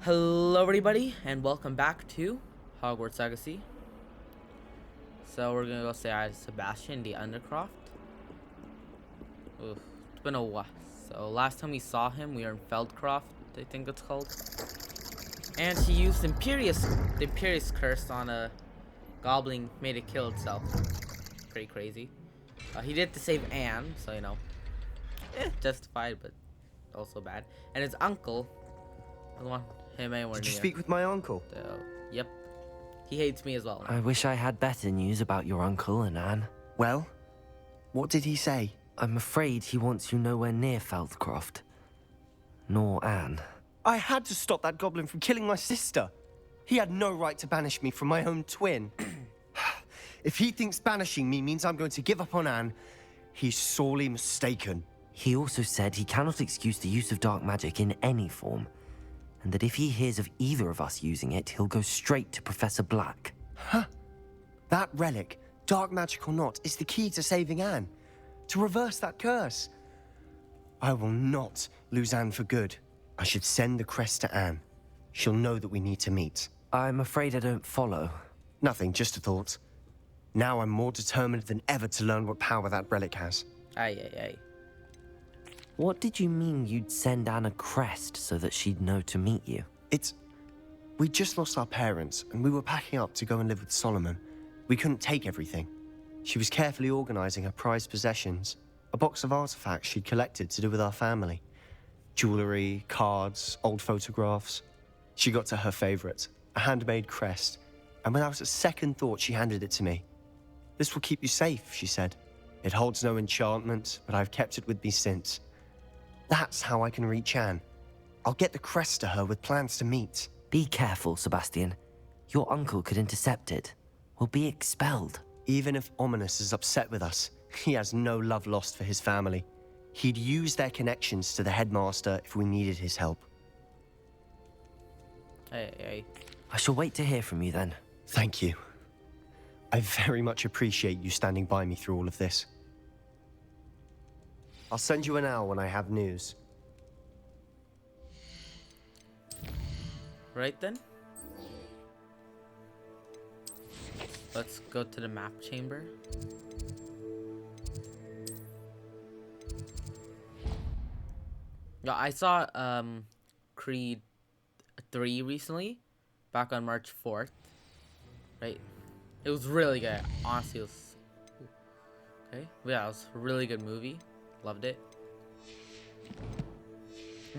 Hello everybody and welcome back to Hogwarts Legacy. So we're gonna go say hi to Sebastian the Undercroft. Oof, it's been a while. So last time we saw him we were in Feldcroft, I think it's called. And he used the Imperious curse on a goblin, made it kill itself. Pretty crazy. He did to save Anne, so you know, justified but also bad. And his uncle, I don't want him anywhere Did near. you speak with my uncle? So, yep. He hates me as well. I wish I had better news about your uncle and Anne. Well, what did he say? I'm afraid he wants you nowhere near Feldcroft. Nor Anne. I had to stop that goblin from killing my sister. He had no right to banish me from my own twin. If he thinks banishing me means I'm going to give up on Anne, he's sorely mistaken. He also said he cannot excuse the use of dark magic in any form, and that if he hears of either of us using it, he'll go straight to Professor Black. Huh? That relic, dark magic or not, is the key to saving Anne. To reverse that curse. I will not lose Anne for good. I should send the crest to Anne. She'll know that we need to meet. I'm afraid I don't follow. Nothing, just a thought. Now I'm more determined than ever to learn what power that relic has. Aye. What did you mean you'd send Anne a crest so that she'd know to meet you? We just lost our parents, and we were packing up to go and live with Solomon. We couldn't take everything. She was carefully organizing her prized possessions, a box of artifacts she'd collected to do with our family. Jewelry, cards, old photographs. She got to her favorite, a handmade crest, and without a second thought, she handed it to me. This will keep you safe, she said. It holds no enchantment, but I've kept it with me since. That's how I can reach Anne. I'll get the crest to her with plans to meet. Be careful, Sebastian. Your uncle could intercept it. We'll be expelled. Even if Ominous is upset with us, he has no love lost for his family. He'd use their connections to the headmaster if we needed his help. Aye. I shall wait to hear from you then. Thank you. I very much appreciate you standing by me through all of this. I'll send you an owl when I have news. Right then. Let's go to the map chamber. Yeah, I saw Creed 3 recently, back on March 4th. Right? It was really good. Honestly, it was okay. Yeah, it was a really good movie. Loved it.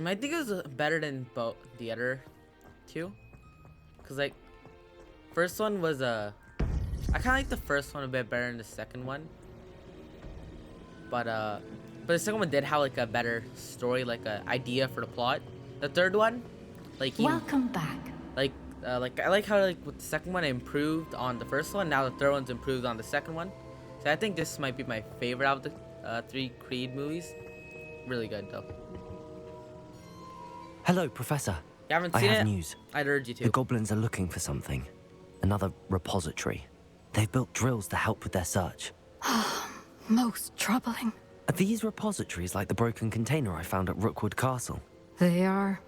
I think it was better than both the other two, cause like first one was I kind of like the first one a bit better than the second one, but the second one did have like a better story, like a idea for the plot. The third one, like Welcome back. like I like how like with the second one it improved on the first one. Now the third one's improved on the second one. So I think this might be my favorite out of the 3 Creed movies. Really good though. Hello, Professor. You haven't I seen have it? news. I'd urge you to. The goblins are looking for something. Another repository. They've built drills to help with their search. Most troubling. Are these repositories like the broken container I found at Rookwood Castle? They are.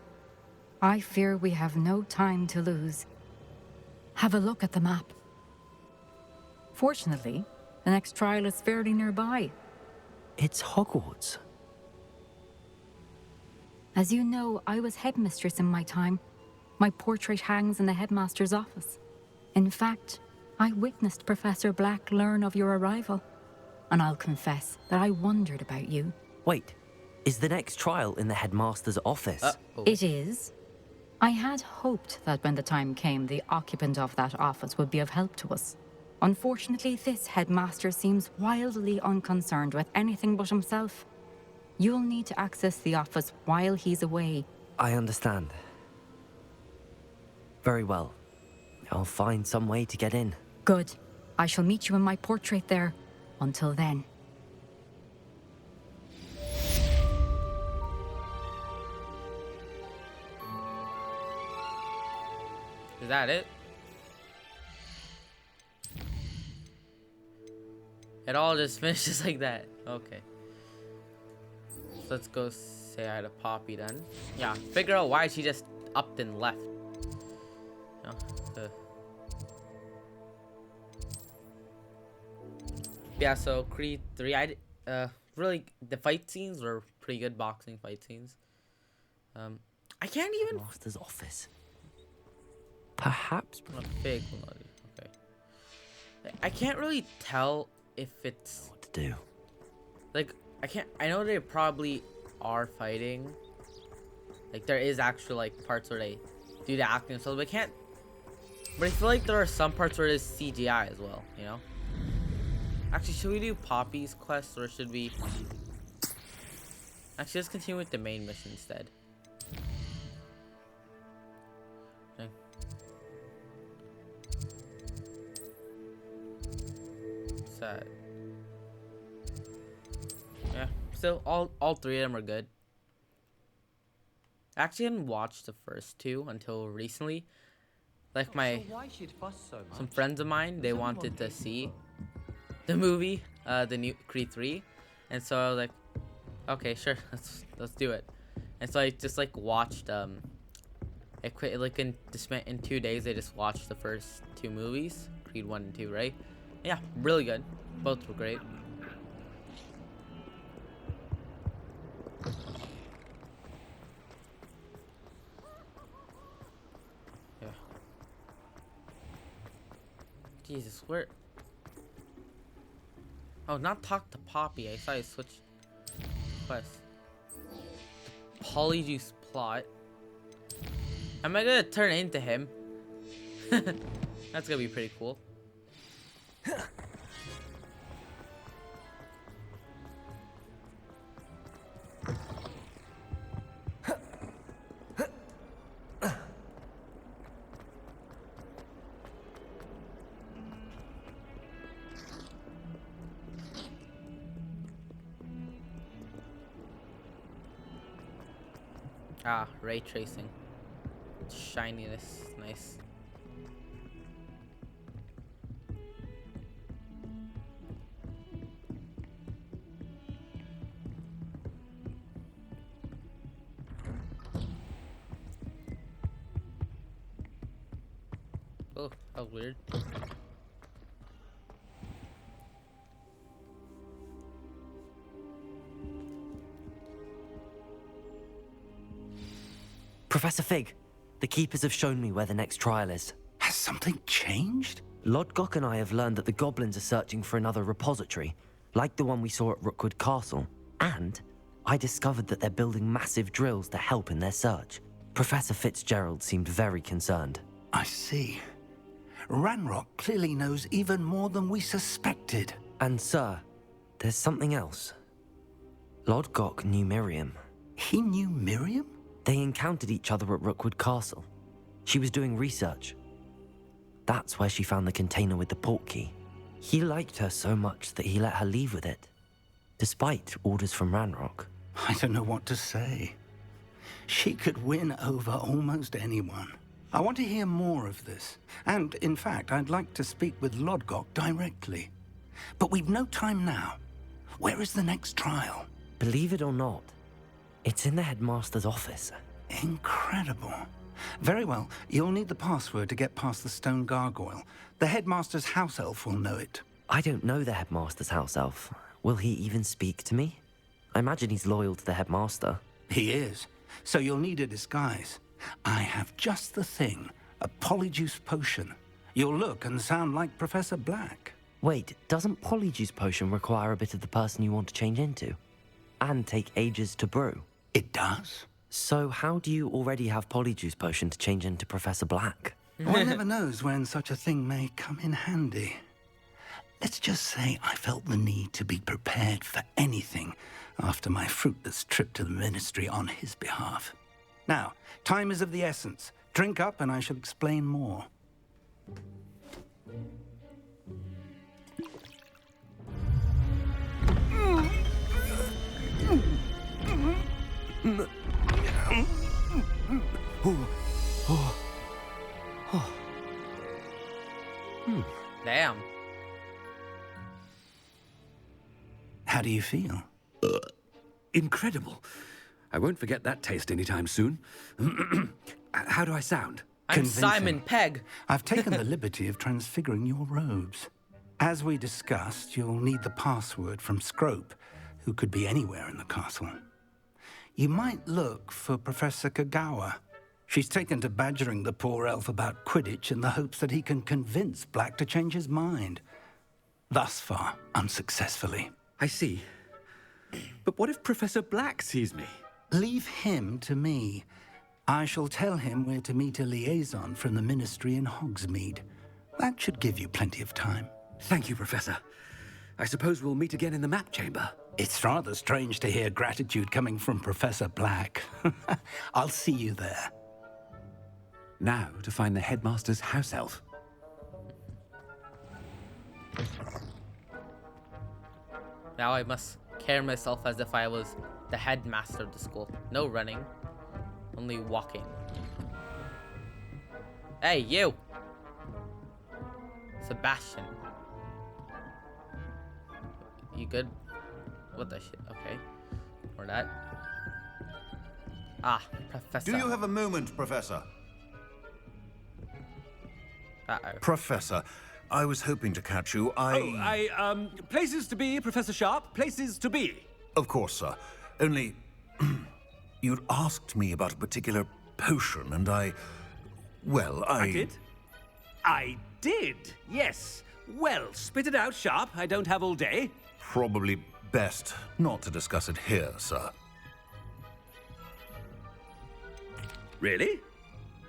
I fear we have no time to lose. Have a look at the map. Fortunately, the next trial is fairly nearby. It's Hogwarts. As you know, I was headmistress in my time. My portrait hangs in the headmaster's office. In fact, I witnessed Professor Black learn of your arrival. And I'll confess that I wondered about you. Wait, is the next trial in the headmaster's office? It is. I had hoped that when the time came, the occupant of that office would be of help to us. Unfortunately, this headmaster seems wildly unconcerned with anything but himself. You'll need to access the office while he's away. I understand. Very well. I'll find some way to get in. Good. I shall meet you in my portrait there. Until then. Is that it? It all just finishes like that. Okay. So let's go say hi to Poppy then. Yeah, figure out why she just up than left. You know? Yeah, so Creed 3, really, the fight scenes were pretty good boxing fight scenes. I can't even. Master's office. Perhaps. Not fake. Okay. I can't really tell if it's What to do? like I know they probably are fighting. Like there is actually like parts where they do the acting and stuff, but I can't. But I feel like there are some parts where it is CGI as well. You know. Actually, should we do Poppy's quest or should we? Actually, let's continue with the main mission instead. Okay. Sad. Yeah, still all three of them are good. I actually hadn't watched the first two until recently. Like some friends of mine, they wanted to see the movie, the new Creed 3, and so I was like, okay, sure, let's do it. And so I just like watched I quit like in 2 days. I just watched the first two movies, Creed 1 and 2, right? Yeah, really good. Both were great. Yeah. Jesus, where? Oh, not talk to Poppy. I thought I switched quest. Polyjuice plot. Am I gonna turn into him? That's gonna be pretty cool. Ah, ray tracing. Shininess, nice. Oh, that was weird. Professor Fig, the Keepers have shown me where the next trial is. Has something changed? Lodgok and I have learned that the goblins are searching for another repository, like the one we saw at Rookwood Castle. And I discovered that they're building massive drills to help in their search. Professor Fitzgerald seemed very concerned. I see. Ranrock clearly knows even more than we suspected. And sir, there's something else. Lodgok knew Miriam. He knew Miriam? They encountered each other at Rookwood Castle. She was doing research. That's where she found the container with the port key. He liked her so much that he let her leave with it, despite orders from Ranrock. I don't know what to say. She could win over almost anyone. I want to hear more of this. And, in fact, I'd like to speak with Lodgok directly. But we've no time now. Where is the next trial? Believe it or not, it's in the headmaster's office. Incredible. Very well. You'll need the password to get past the stone gargoyle. The headmaster's house elf will know it. I don't know the headmaster's house elf. Will he even speak to me? I imagine he's loyal to the headmaster. He is. So you'll need a disguise. I have just the thing. A polyjuice potion. You'll look and sound like Professor Black. Wait, doesn't Polyjuice Potion require a bit of the person you want to change into? And take ages to brew? It does? So how do you already have Polyjuice Potion to change into Professor Black? One never knows when such a thing may come in handy. Let's just say I felt the need to be prepared for anything after my fruitless trip to the ministry on his behalf. Now, time is of the essence. Drink up and I shall explain more. Damn. How do you feel? Incredible. I won't forget that taste anytime soon. How do I sound? I'm Convincing. Simon Pegg. I've taken the liberty of transfiguring your robes. As we discussed, you'll need the password from Scrope, who could be anywhere in the castle. You might look for Professor Kagawa. She's taken to badgering the poor elf about Quidditch in the hopes that he can convince Black to change his mind. Thus far, unsuccessfully. I see. But what if Professor Black sees me? Leave him to me. I shall tell him where to meet a liaison from the Ministry in Hogsmeade. That should give you plenty of time. Thank you, Professor. I suppose we'll meet again in the map chamber. It's rather strange to hear gratitude coming from Professor Black. I'll see you there. Now to find the headmaster's house elf. Now I must carry myself as if I was the headmaster of the school. No running, only walking. Hey, you! Sebastian. You good? What the shit? Okay. Or that. Ah, Professor. Do you have a moment, Professor? Uh-oh. Professor, I was hoping to catch you. Places to be, Professor Sharp. Places to be. Of course, sir. Only, you'd asked me about a particular potion, and well, I did? I did, yes. Well, spit it out, Sharp. I don't have all day. Probably best not to discuss it here, sir. Really?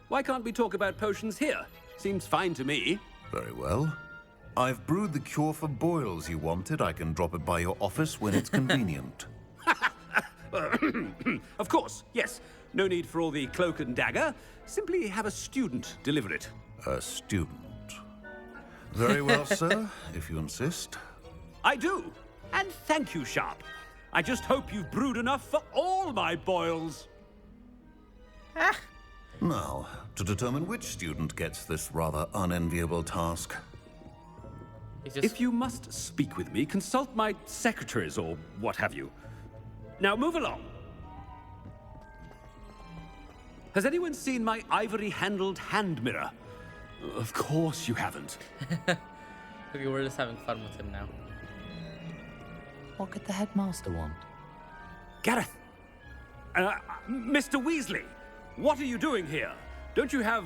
Why can't we talk about potions here? Seems fine to me. Very well. I've brewed the cure for boils you wanted. I can drop it by your office when it's convenient. Of course, yes. No need for all the cloak and dagger. Simply have a student deliver it. A student. Very well, sir, if you insist. I do. And thank you, Sharp. I just hope you've brewed enough for all my boils. Now, to determine which student gets this rather unenviable task. If you must speak with me, consult my secretaries or what have you. Now move along. Has anyone seen my ivory-handled hand mirror? Of course you haven't. Okay, we're just having fun with him now. What could the headmaster want? Gareth! Mr. Weasley, what are you doing here? Don't you have,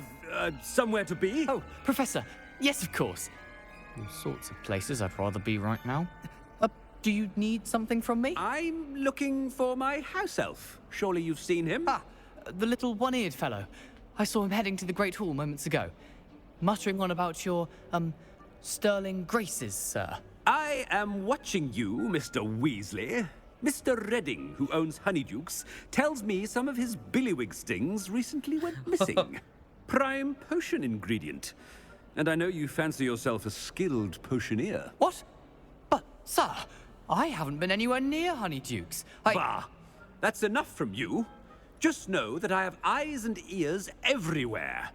somewhere to be? Oh, Professor. Yes, of course. All sorts of places I'd rather be right now. Do you need something from me? I'm looking for my house elf. Surely you've seen him? Ah, the little one-eared fellow. I saw him heading to the Great Hall moments ago, muttering on about your, sterling graces, sir. I am watching you, Mr. Weasley. Mr. Redding, who owns Honeydukes, tells me some of his billywig stings recently went missing. Prime potion ingredient. And I know you fancy yourself a skilled potioneer. What? But, sir, I haven't been anywhere near Honeydukes. Bah! That's enough from you. Just know that I have eyes and ears everywhere.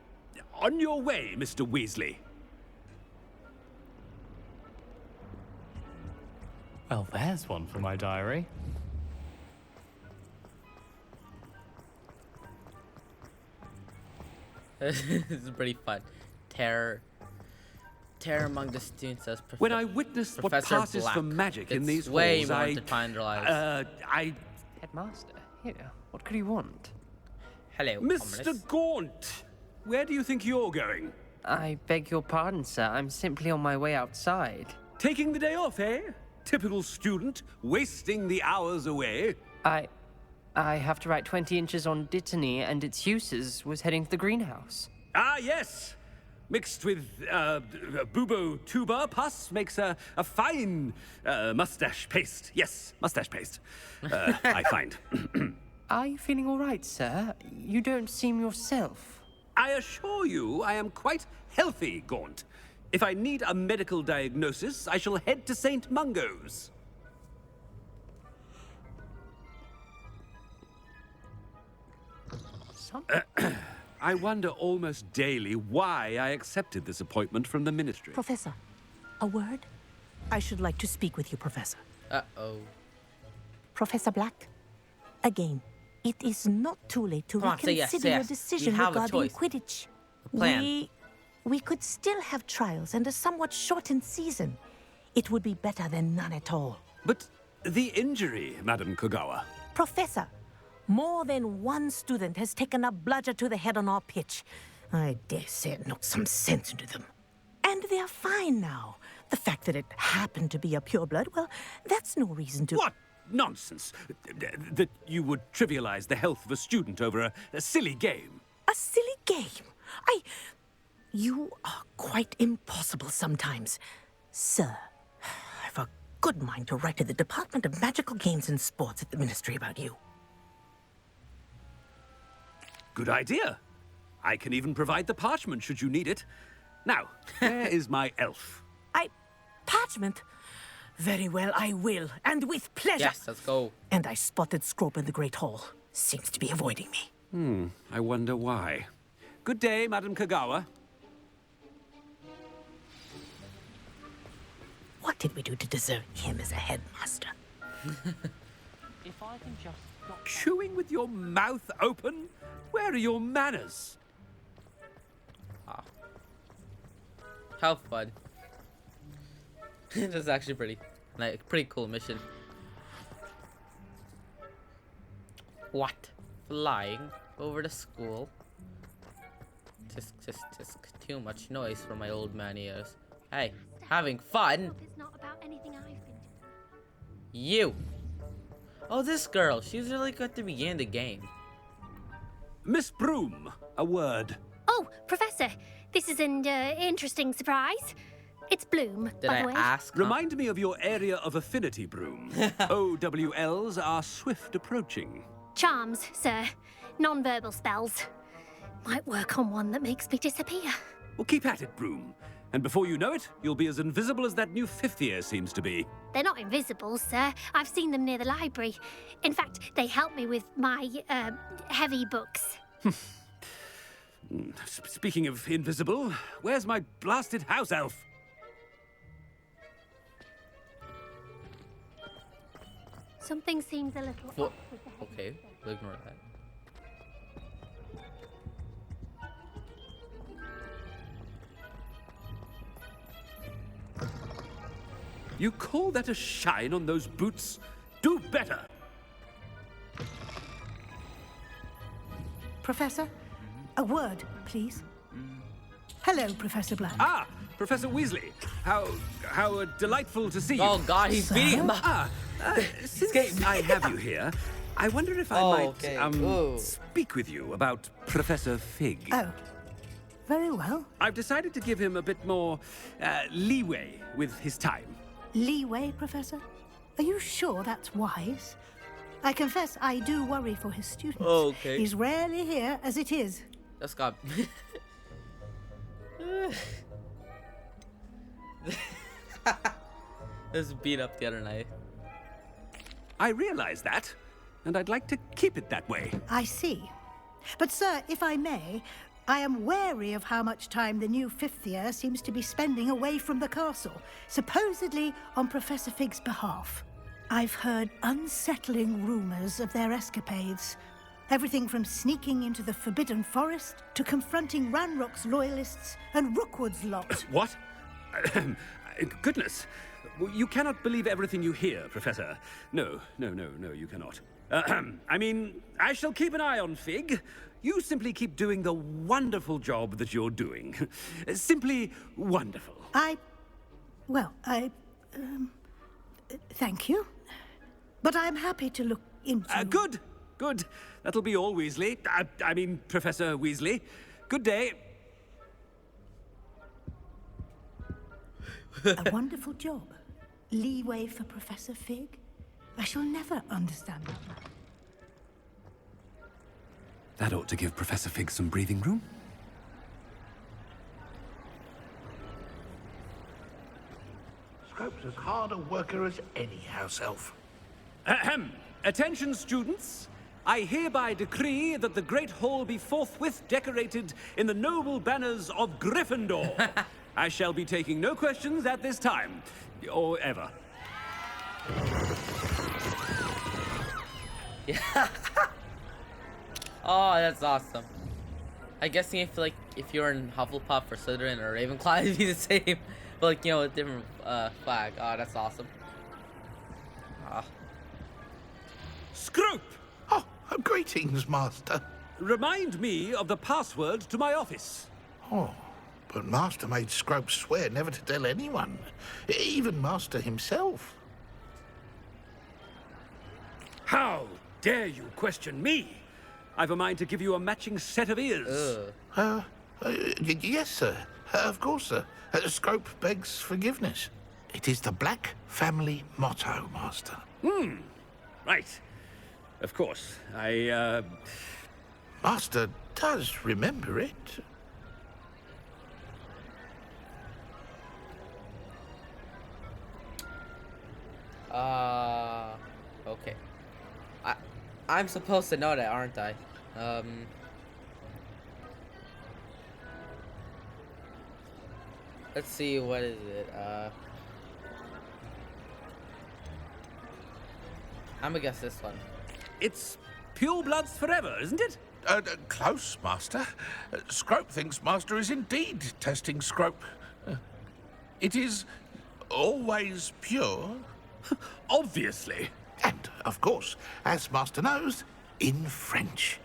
On your way, Mr. Weasley. Well, there's one for my diary. This is pretty fun. Terror among the students as When I witnessed what Professor passes Black. for magic in It's these way halls, more I... intertwined their lives. Headmaster, here. What could he want? Hello, Mr. ominous. Gaunt, where do you think you're going? I beg your pardon, sir. I'm simply on my way outside. Taking the day off, eh? Typical student, wasting the hours away. I have to write 20 inches on Dittany and its uses. Was heading to the greenhouse. Ah, yes. Mixed with bubo tuber pus makes a fine mustache paste. Yes, mustache paste. I find. Are you feeling all right, sir? You don't seem yourself. I assure you I am quite healthy, Gaunt. If I need a medical diagnosis, I shall head to St. Mungo's. I wonder almost daily why I accepted this appointment from the Ministry. Professor, a word? I should like to speak with you, Professor. Uh-oh. Professor Black, again, It is not too late to Come on, say yes, reconsider say your yes. decision We have a regarding choice. Quidditch. A plan. We could still have trials and a somewhat shortened season. It would be better than none at all. But the injury, Madam Kogawa. Professor, more than one student has taken a bludger to the head on our pitch. I dare say it knocked some sense into them. And they're fine now. The fact that it happened to be a pureblood, well, that's no reason to... What nonsense! That you would trivialize the health of a student over a silly game. A silly game? You are quite impossible sometimes. Sir, I've a good mind to write to the Department of Magical Games and Sports at the Ministry about you. Good idea. I can even provide the parchment should you need it. Now, where is my elf? Parchment? Very well, I will, and with pleasure. Yes, let's go. And I spotted Scrope in the Great Hall. Seems to be avoiding me. I wonder why. Good day, Madam Kogawa. What did we do to deserve him as a headmaster? If I can just stop. Chewing with your mouth open? Where are your manners? How fun. This is actually pretty cool mission. What? Flying over the school? Just too much noise for my old man ears. Hey, having fun? It's not about anything I've been doing. You. Oh, this girl. She's really good to begin the game. Miss Broom, a word. Oh, Professor, this is an interesting surprise. It's Bloom, Did by I the way. ask? Remind me of your area of affinity, Broom. OWLs are swift approaching. Charms, sir. Non-verbal spells. Might work on one that makes me disappear. Well, keep at it, Broom. And before you know it, you'll be as invisible as that new fifth year seems to be. They're not invisible, sir. I've seen them near the library. In fact, they help me with my, heavy books. Speaking of invisible, where's my blasted house elf? Something seems a little What? off with the head. Okay, we'll ignore that. You call that a shine on those boots? Do better! Professor, a word, please. Hello, Professor Black. Ah, Professor Weasley. How delightful to see you. Oh God, he's beating him up. Since I have you here, I wonder if I Oh, might okay. Whoa. speak with you about Professor Fig. Oh, very well. I've decided to give him a bit more leeway with his time. Leeway, Professor? Are you sure that's wise? I confess I do worry for his students. Oh, okay. He's rarely here as it is. That's got. Let's beat up the other night. I realize that, and I'd like to keep it that way. I see. But, sir, if I may, I am wary of how much time the new fifth year seems to be spending away from the castle, supposedly on Professor Fig's behalf. I've heard unsettling rumors of their escapades. Everything from sneaking into the Forbidden Forest to confronting Ranrock's loyalists and Rookwood's lot. What? Goodness. You cannot believe everything you hear, Professor. No, you cannot. I mean, I shall keep an eye on Fig. You simply keep doing the wonderful job that you're doing. Simply wonderful. Thank you. But I'm happy to look into... Good. That'll be all, Weasley. I mean, Professor Weasley. Good day. A wonderful job. Leeway for Professor Fig? I shall never understand that. That ought to give Professor Fig some breathing room. Scrope's as hard a worker as any house elf. Ahem. Attention, students. I hereby decree that the Great Hall be forthwith decorated in the noble banners of Gryffindor. I shall be taking no questions at this time, or ever. Oh, that's awesome. I guess if like if you're in Hufflepuff or Slytherin or Ravenclaw, it'd be the same, but like with different flag. Oh, that's awesome. Ah. Scrope! Oh, greetings, Master. Remind me of the password to my office. Oh, but Master made Scrope swear never to tell anyone, even Master himself. How dare you question me? I've a mind to give you a matching set of ears. Yes, sir. Of course, sir. Scrope begs forgiveness. It is the Black family motto, Master. Right. Of course. Master does remember it. Okay. I'm supposed to know that, aren't I? Let's see, what is it? I'm gonna guess this one. It's pure bloods forever, isn't it? Close, Master. Scrope thinks Master is indeed testing Scrope. It is always pure. Obviously. And, of course, as Master knows, in French.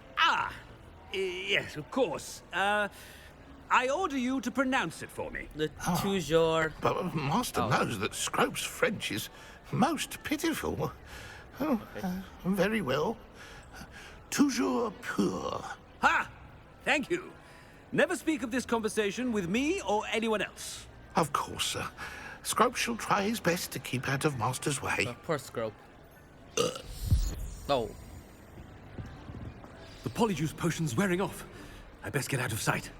Yes, of course. I order you to pronounce it for me. The toujours. But Master knows that Scrope's French is most pitiful. Very well. Toujours pur. Ha! Thank you. Never speak of this conversation with me or anyone else. Of course, sir. Scrope shall try his best to keep out of Master's way. Poor Scrope. Oh. The polyjuice potion's wearing off. I best get out of sight.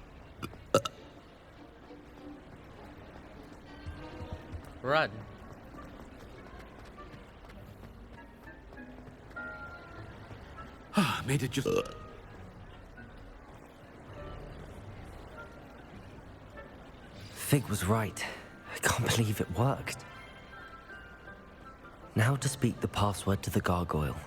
Run. Made it just... Fig was right. I can't believe it worked. Now to speak the password to the gargoyle.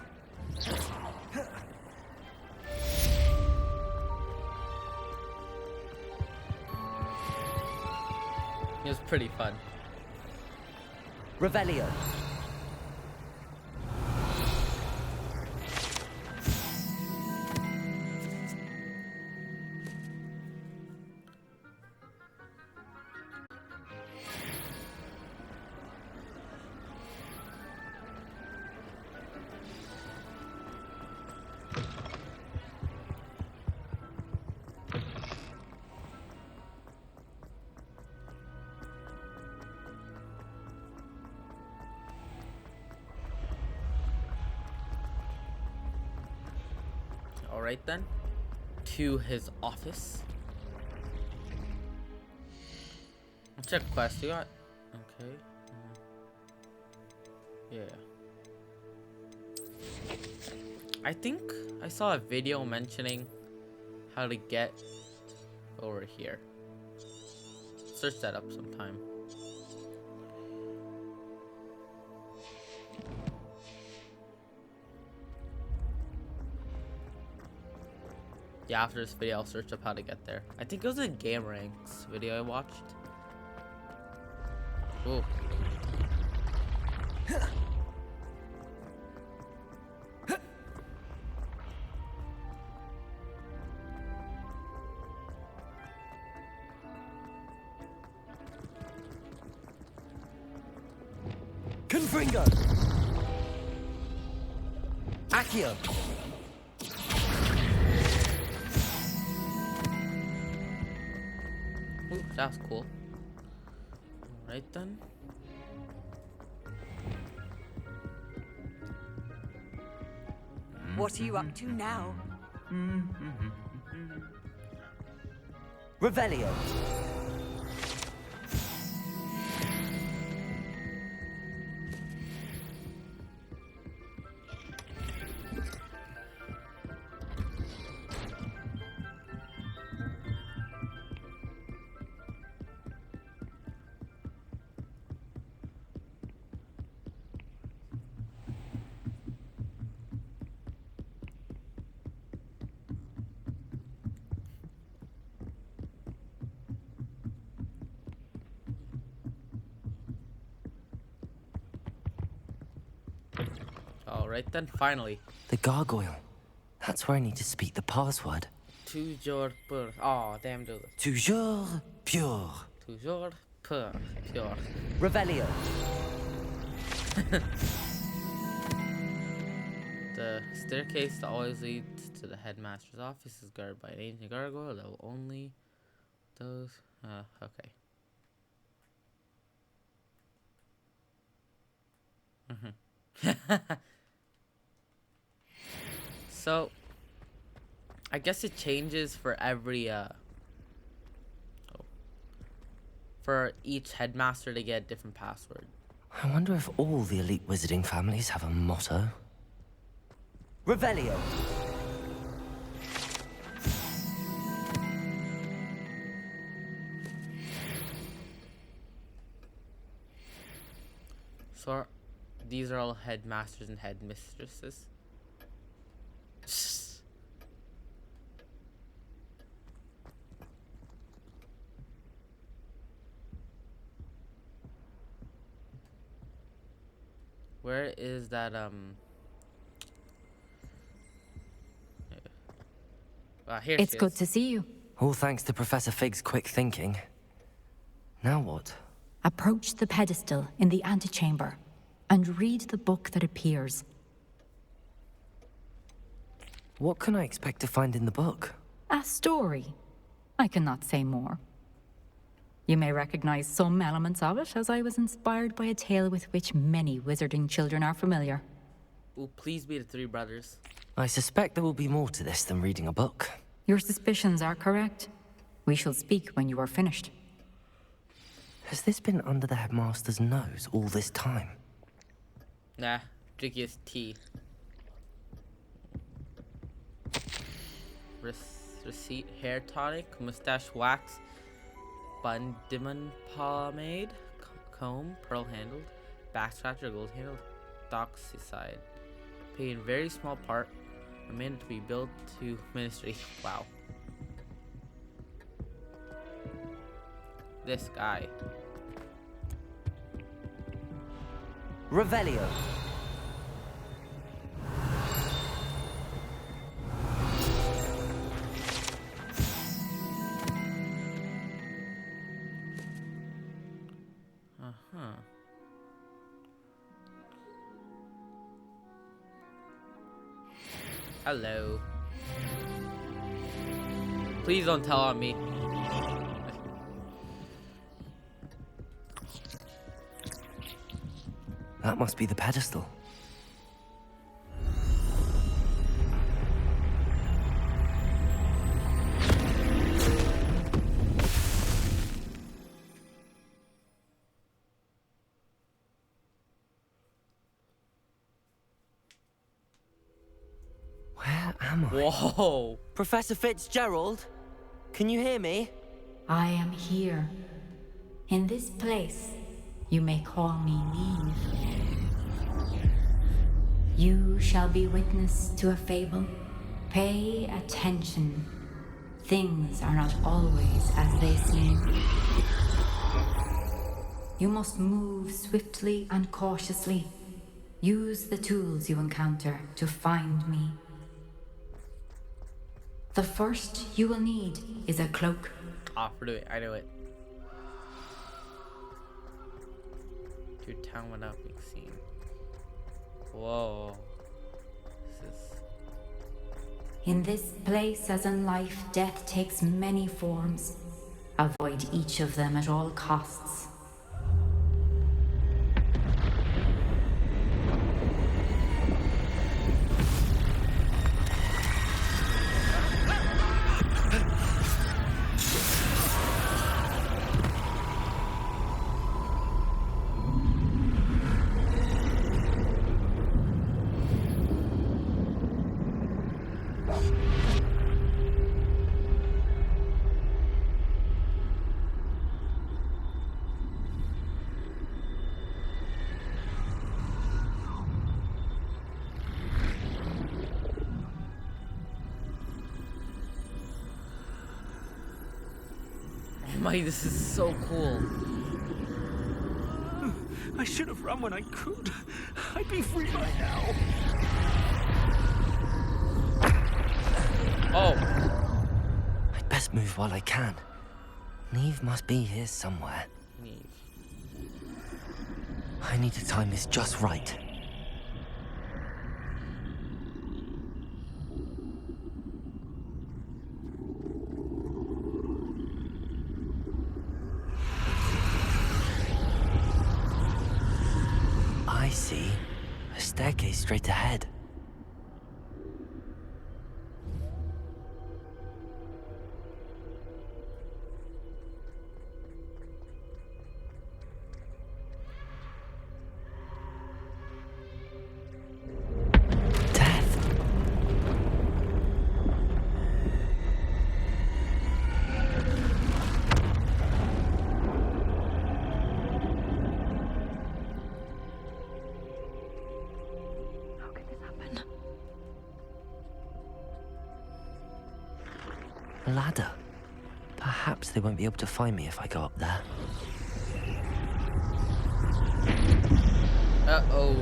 It was pretty fun. Revelio. Alright then. To his office. Check quest you got. Okay. Yeah. I think I saw a video mentioning how to get over here. Search that up sometime. Yeah, after this video, I'll search up how to get there. I think it was a Game Ranks video I watched. Ooh. Confringo! Accio! Ooh, that was cool. Alright then. What are you up to now? Revelio. Alright then, finally. The gargoyle. That's where I need to speak the password. Toujours pur. Oh, damn, dude. Toujours pure. Toujours pur. Pure. Revelio. The staircase that always leads to the headmaster's office is guarded by an ancient gargoyle that will only those. Okay. So, I guess it changes for every for each headmaster to get a different password. I wonder if all the elite wizarding families have a motto. Revelio. So, these are all headmasters and headmistresses. Where is that, here It's she good is. to see you. All thanks to Professor Fig's quick thinking. Now what? Approach the pedestal in the antechamber and read the book that appears. What can I expect to find in the book? A story. I cannot say more. You may recognize some elements of it, as I was inspired by a tale with which many wizarding children are familiar. Ooh, please be the three brothers. I suspect there will be more to this than reading a book. Your suspicions are correct. We shall speak when you are finished. Has this been under the headmaster's nose all this time? Nah, trickiest tea. Receipt, hair tonic, mustache wax, Bundiman pomade, comb, pearl handled, back scratcher, gold handled, doxycide. Pay in very small part, remainder to be billed to ministry. Wow. This guy. Revelio. Hello. Please don't tell on me. That must be the pedestal. Where am I? Whoa. Professor Fitzgerald? Can you hear me? I am here. In this place, you may call me Neve. You shall be witness to a fable. Pay attention. Things are not always as they seem. You must move swiftly and cautiously. Use the tools you encounter to find me. The first you will need is a cloak. Ah, for it. I knew it. Your town without being seen. Whoa. This is... In this place, as in life, death takes many forms. Avoid each of them at all costs. Mike, this is so cool. I should have run when I could. I'd be free by now. Oh. I'd best move while I can. Neve must be here somewhere. Neve. I need to time this just right. I see. A staircase straight ahead. A ladder. Perhaps they won't be able to find me if I go up there. Uh-oh.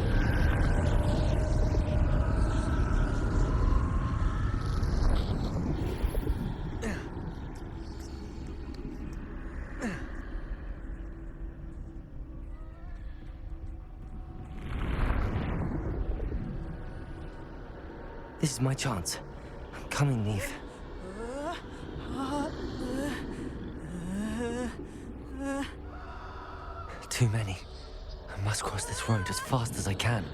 This is my chance. I'm coming, Neve. Too many. I must cross this road as fast as I can.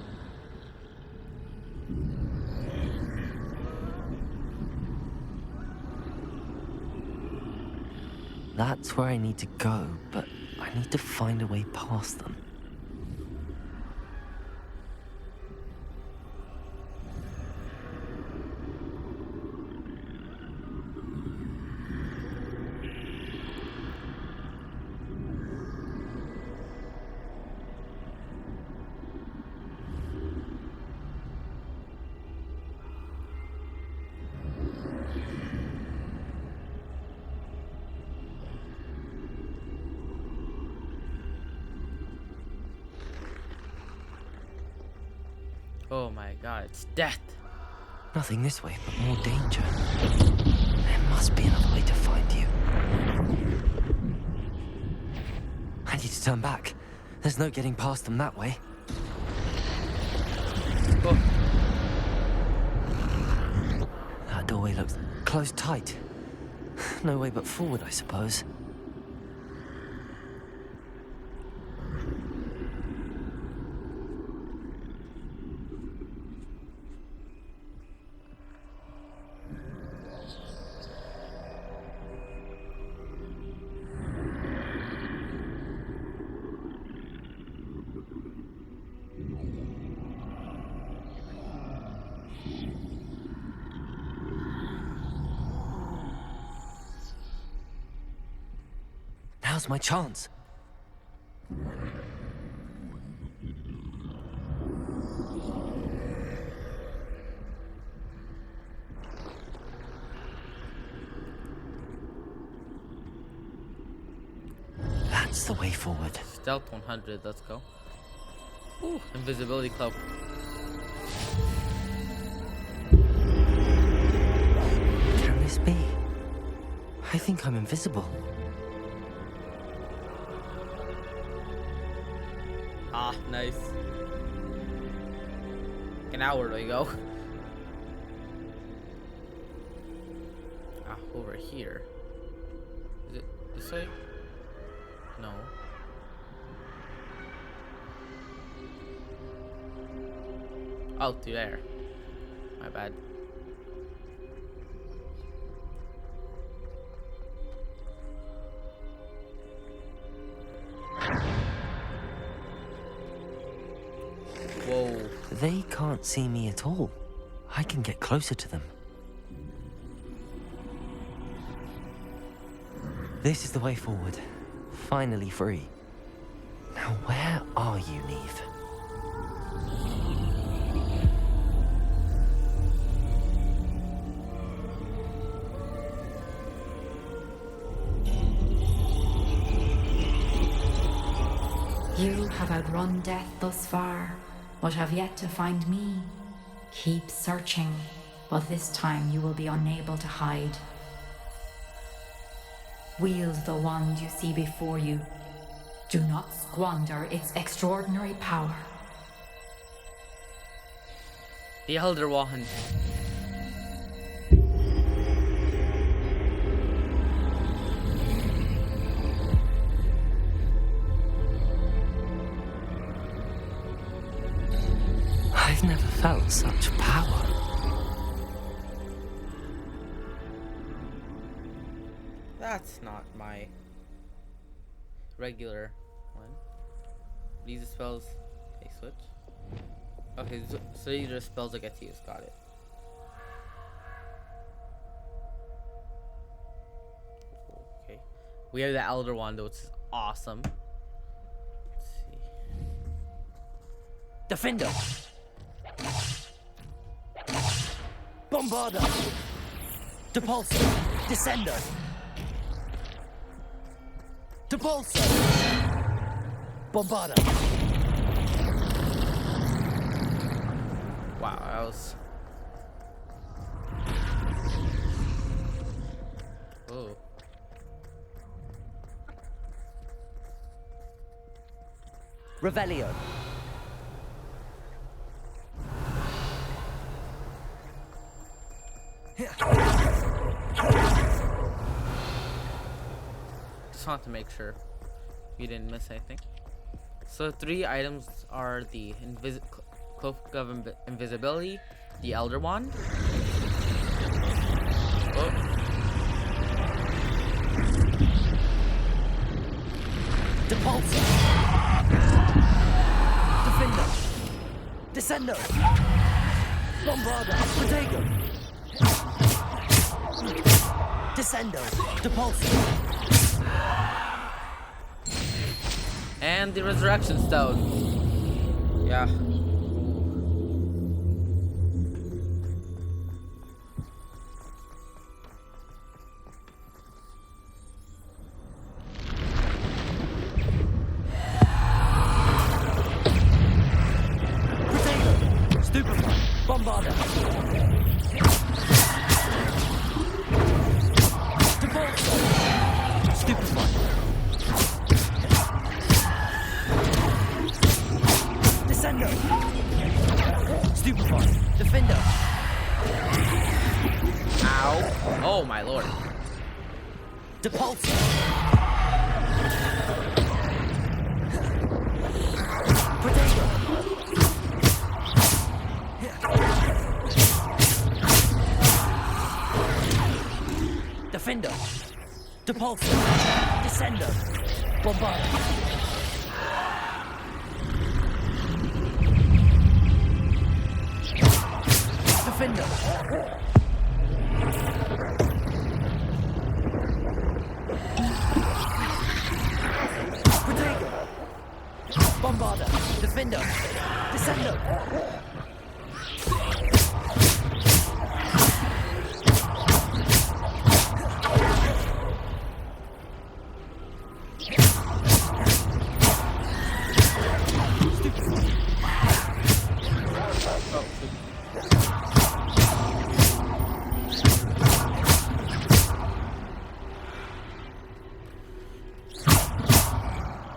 That's where I need to go, but I need to find a way past them. Oh my god, it's death. Nothing this way, but more danger. There must be another way to find you. I need to turn back. There's no getting past them that way. Oh. That doorway looks closed tight. No way but forward, I suppose. Now's my chance. That's the way forward. Stealth 100, let's go. Ooh, invisibility cloak. Can this be? I think I'm invisible. Ah, nice. Okay, now where do we go? Ah, over here. Is it this way? No. Oh, through there. My bad. Whoa. They can't see me at all. I can get closer to them. This is the way forward. Finally free. Now where are you, Neve? You have outrun death thus far, but have yet to find me. Keep searching, but this time you will be unable to hide. Wield the wand you see before you. Do not squander its extraordinary power. The Elder Wand. I've never felt such power. That's not my regular one. These spells, they switch. Okay, so these are spells that get to use. Got it. Okay, we have the Elder Wand, which is awesome. Let's see. Defender! Bombarder! Depulsor! Descender! Depulsor! Bombarder! Wow, that was... Oh. Revelio! Just want to make sure we didn't miss anything. So 3 items are the Cloak of Invisibility, the Elder Wand. Oh. Depulsor! Defender! Descender! Bombarder! Protego! Descendo! Depulsor! And the Resurrection Stone. Yeah. Protego! Stupefy! Bombarder! Depulsor! Stupefy! Descendo! Stupefy! Defender! Ow. Oh my lord. Depulsor! Protego! Defender! Depulsor! Descender! Bombarder! Defender! Protego! Bombarder! Defender! Descender!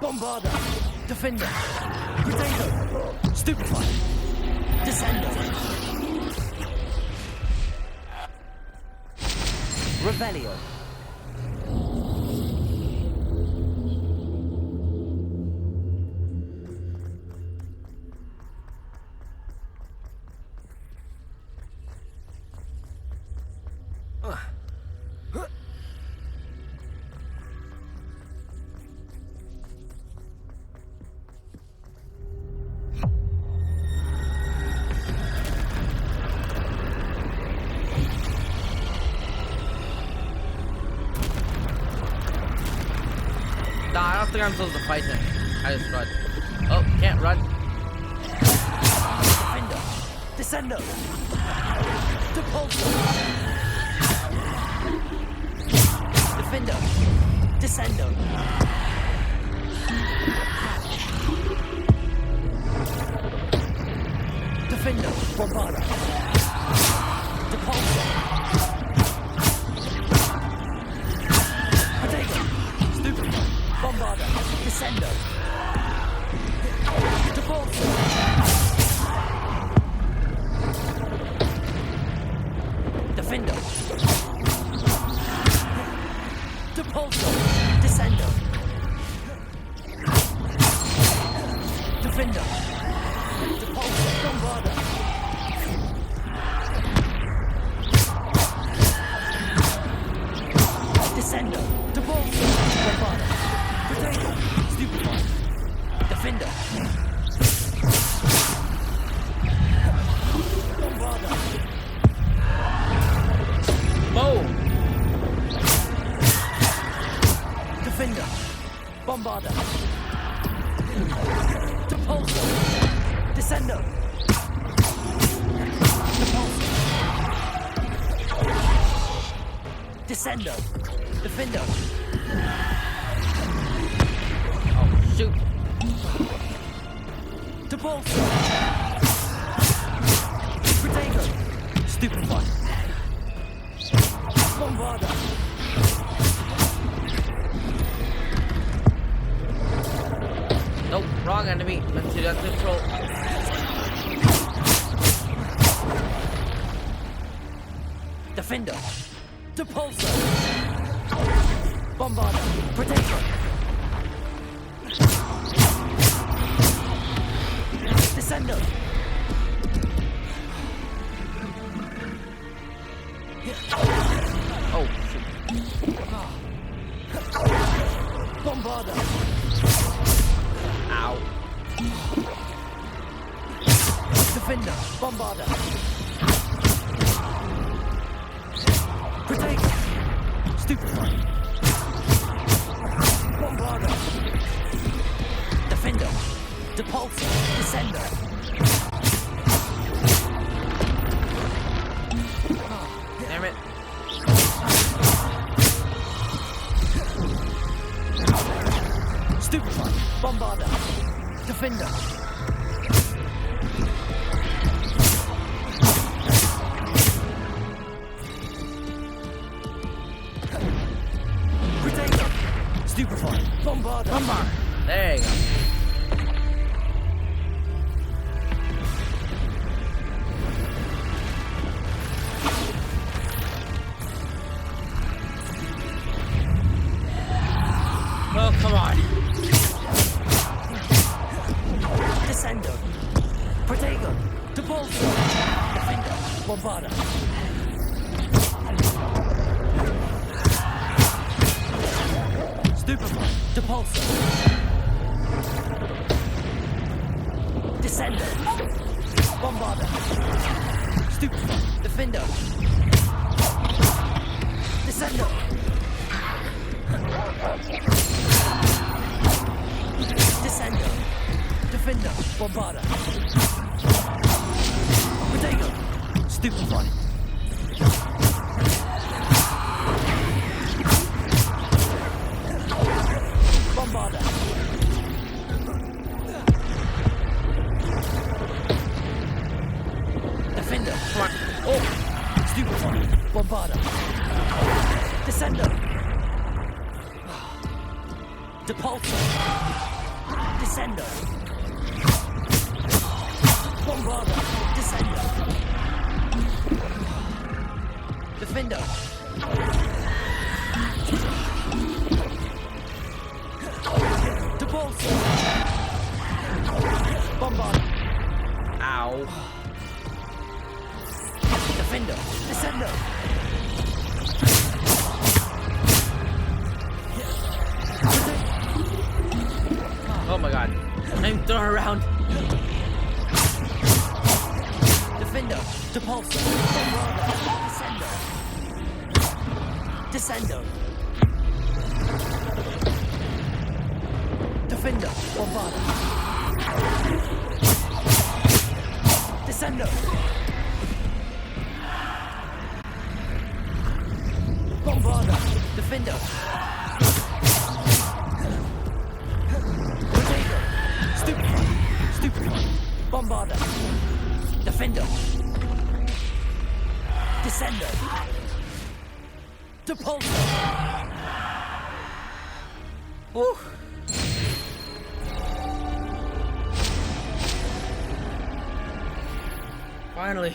Bombarder! Defender! Potato! Stupefy! Descender! Revelio! I don't think I'm supposed to fight him. I just run. Oh, can't run. Defender! Descendo! Depulsor! Defender! Descendo! Defender, Bombarder. Depulsor. Potato. Stupefy. Bombarder. Descendo. Depulsor. Defender. Depulsor. Descendo. Defender. Depulsor. Bombarder. Descendo. Depulsor. Bombarder. Potato. Stupefy. Defender. Bombarder. Boom! Defender. Bombarder. Depulsor. Descendo. Depulsor. Descendo. Defender. Oh, shoot. Depulsor. Potato. Stupefy. Bombarder. Nope, wrong enemy. Let's do that control. Defender. Depulsor. Bombarder. Potato. Descendo. Oh, shoot. Bombarder. Ow. Defender. Bombarder. Potato. Stupefy. Bombarder. Defender. Depulsor. Descender. Damn it. Stupefy. Bombarder. Defender. Potato. Stupefy. Bombarder. Bombard. There you go. Oh, come on. Descendo. Protego. Depulsor. Defender. Bombarder. Stupefy. Depulsor. Descendo. Bombarder. Stupefy. Defender. Descendo. Descendo. Defender. Bombarder. Protego. Stupefy. Bombarder. Defender. Come on. Oh, Stupefy. Bombarder. Descendo. Depulsor. Descendo. Bombarder. Descendo. Defender. Depulsor. Bombarder. ow. Defender. Descendo. Oh my god. I'm thrown around. Defender. Depulsor. Bombarder. Descendo. Descendo. Defender. Bombarder. Descendo. Bombarder. Defender. Potato. Stupefy. Stupefy. Bombarder. Defender. catapult! Whew. Finally.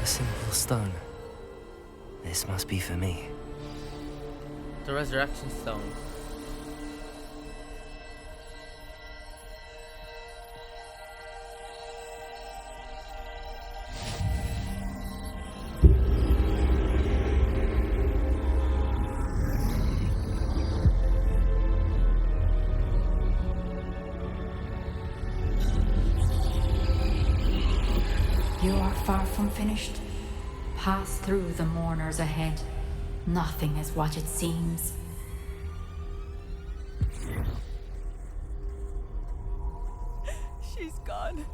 A simple stone. This must be for me. The resurrection stone. You are far from finished. Pass through the mourners ahead. Nothing is what it seems. She's gone.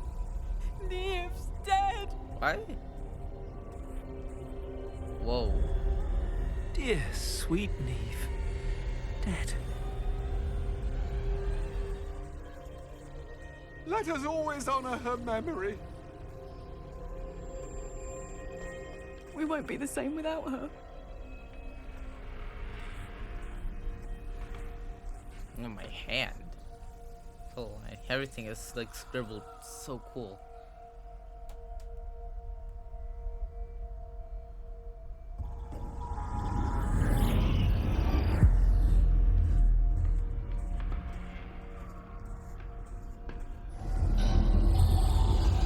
Neve's dead. What? Whoa. Dear sweet Neve. Dead. Let us always honor her memory. We won't be the same without her. Oh, my hand. Oh, everything is like scribbled so cool.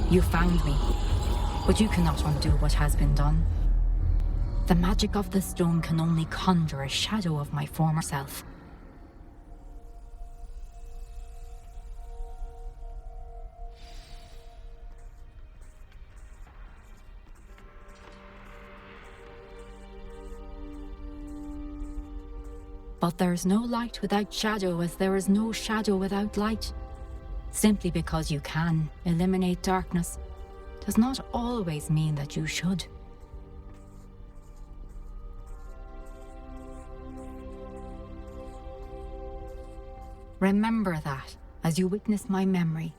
You found me, but you cannot undo what has been done. The magic of the stone can only conjure a shadow of my former self. But there is no light without shadow, as there is no shadow without light. Simply because you can eliminate darkness does not always mean that you should. Remember that as you witness my memory.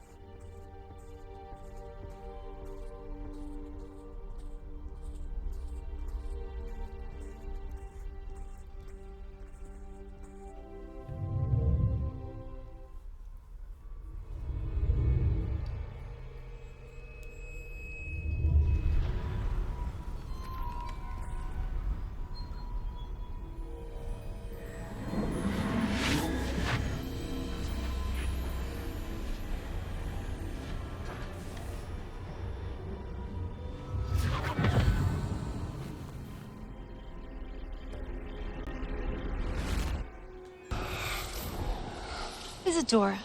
Isadora,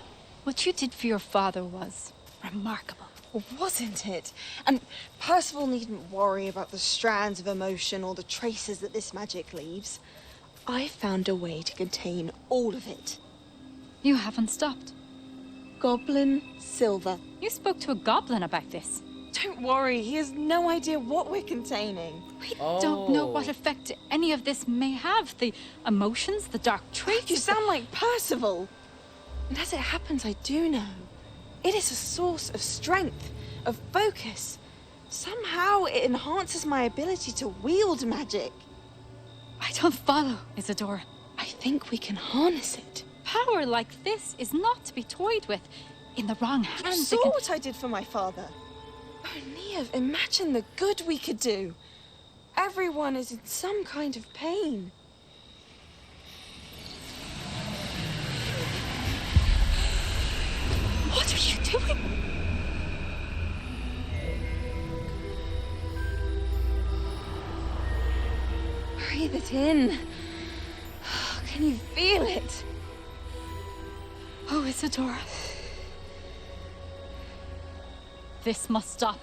what you did for your father was remarkable. Wasn't it? And Percival needn't worry about the strands of emotion or the traces that this magic leaves. I found a way to contain all of it. You haven't stopped. Goblin Silver. You spoke to a goblin about this. Don't worry, he has no idea what we're containing. We don't know what effect any of this may have. The emotions, the dark traits. You sound like Percival. And as it happens, I do know. It is a source of strength, of focus. Somehow it enhances my ability to wield magic. I don't follow, Isadora. I think we can harness it. Power like this is not to be toyed with. In the wrong hands, You saw what I did for my father. Oh, Neve, imagine the good we could do. Everyone is in some kind of pain. What are you doing? Breathe it in. Can you feel it? Oh, Isadora. This must stop.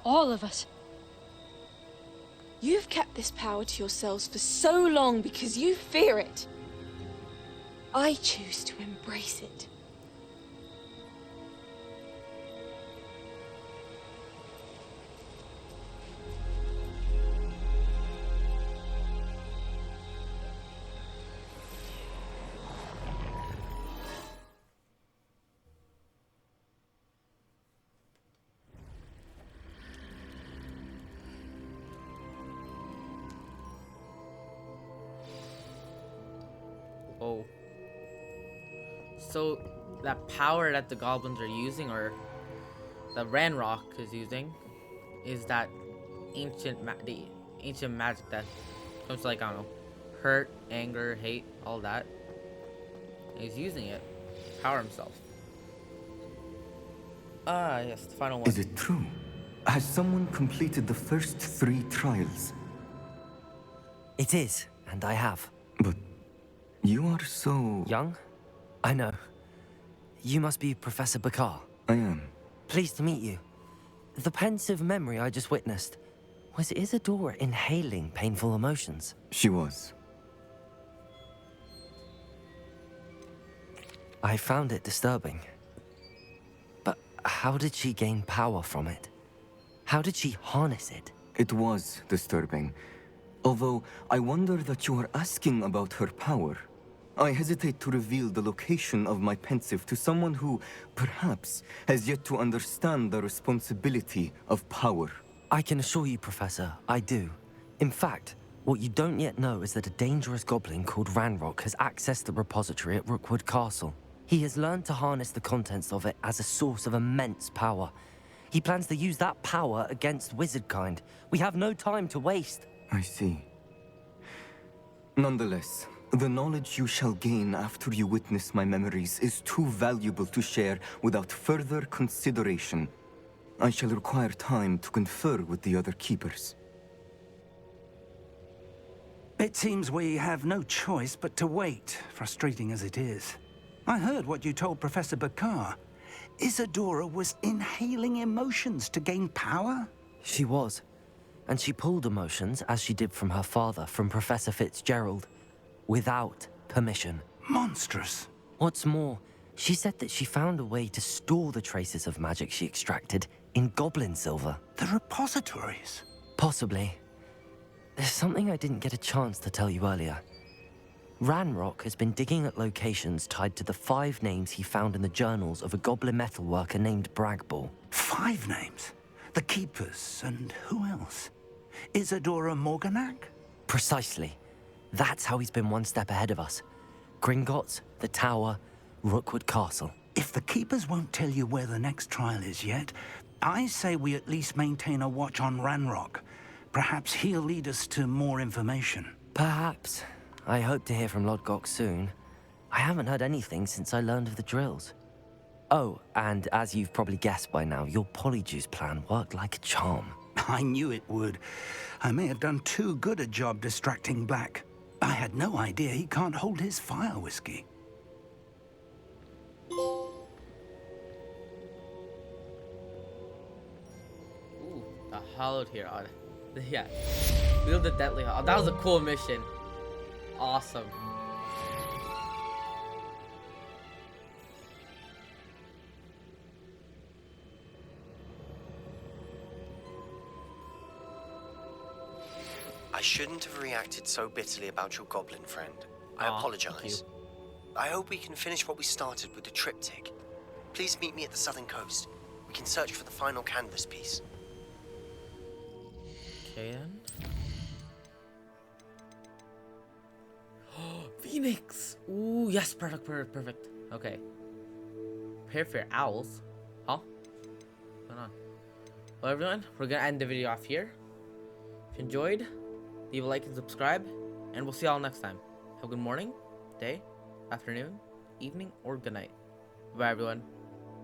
all of it. You've kept this power to yourselves for so long because you fear it. I choose to embrace it. Oh. So that power that the goblins are using, or that Ranrock is using, is that the ancient magic that comes to, like, I don't know, hurt, anger, hate, all that. And he's using it to power himself. Ah, yes, the final one. Is it true? Has someone completed the first 3 trials? It is, and I have. But you are so... Young? I know. You must be Professor Bakar. I am. Pleased to meet you. The pensive memory I just witnessed, was Isadora inhaling painful emotions? She was. I found it disturbing. But how did she gain power from it? How did she harness it? It was disturbing. Although, I wonder that you are asking about her power. I hesitate to reveal the location of my pensive to someone who, perhaps, has yet to understand the responsibility of power. I can assure you, Professor, I do. In fact, what you don't yet know is that a dangerous goblin called Ranrock has accessed the repository at Rookwood Castle. He has learned to harness the contents of it as a source of immense power. He plans to use that power against wizardkind. We have no time to waste. I see. Nonetheless, the knowledge you shall gain after you witness my memories is too valuable to share without further consideration. I shall require time to confer with the other keepers. It seems we have no choice but to wait, frustrating as it is. I heard what you told Professor Bakar. Isadora was inhaling emotions to gain power? She was. And she pulled emotions, as she did from her father, from Professor Fitzgerald, without permission. Monstrous. What's more, she said that she found a way to store the traces of magic she extracted in goblin silver. The repositories? Possibly. There's something I didn't get a chance to tell you earlier. Ranrock has been digging at locations tied to the 5 names he found in the journals of a goblin metalworker named Bragball. 5 names? The Keepers, and who else? Isadora Morganac? Precisely. That's how he's been one step ahead of us. Gringotts, the Tower, Rookwood Castle. If the Keepers won't tell you where the next trial is yet, I say we at least maintain a watch on Ranrock. Perhaps he'll lead us to more information. Perhaps. I hope to hear from Lodgok soon. I haven't heard anything since I learned of the drills. Oh, and as you've probably guessed by now, your Polyjuice plan worked like a charm. I knew it would. I may have done too good a job distracting Black. I had no idea he can't hold his fire whiskey. Ooh, the Hallowed here. Yeah. Wield the Deadly Hollow. That was a cool mission. Awesome. I shouldn't have reacted so bitterly about your goblin friend. I apologize. I hope we can finish what we started with the triptych. Please meet me at the southern coast. We can search for the final canvas piece. Okay then. Phoenix! Ooh, yes, perfect. Okay. Prepare for your owls. Huh? What's going on? Well, everyone, we're gonna end the video off here. If you enjoyed, leave a like and subscribe, and we'll see y'all next time. Have a good morning, day, afternoon, evening, or good night. Bye, everyone.